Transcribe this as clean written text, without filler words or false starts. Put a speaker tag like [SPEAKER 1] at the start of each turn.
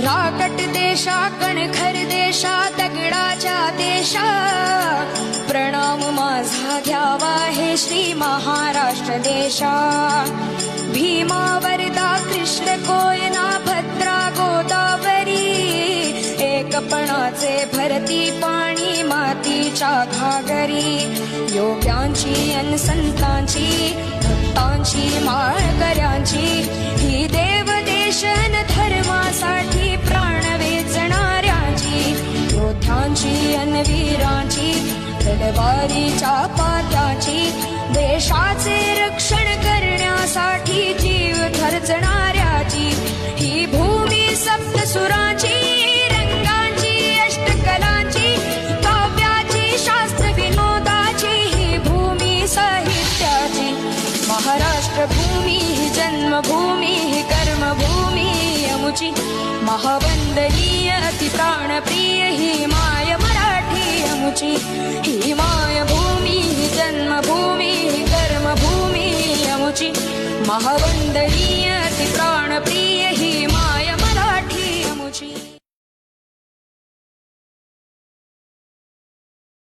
[SPEAKER 1] राकट देशा कणखर देशा दगडाच्या देशा प्रणाम माझा घ्यावा हे श्री महाराष्ट्र देशा भीमा वरदा कृष्ण कोयना भद्रा गोदावरी एकपणाचे भरती पाणी मातीच्या घागरी योग्यांची अन संतांची भक्तांची माळकऱ्यांची ही देव देशन धर्मासाठी प्राण वेचणाऱ्यांची योद्ध्यांची अन वीरांची तलवारीच्या पात्याची देशाचे रक्षण करण्यासाठी जीव खर्चणाऱ्याची ही भूमी सप्तसुरांची रंगांची अष्टकलांची काव्याची शास्त्र विनोदाची ही भूमी साहित्याची महाराष्ट्र भूमी ही जन्मभूमी ही कर्मभूमी अमुची महावंदनीय अति प्राणप्रिय ही माय मराठी अमुची ही माय भूमी ही जन्मभूमी ही कर्मभूमी अमुची महावंदनीय अति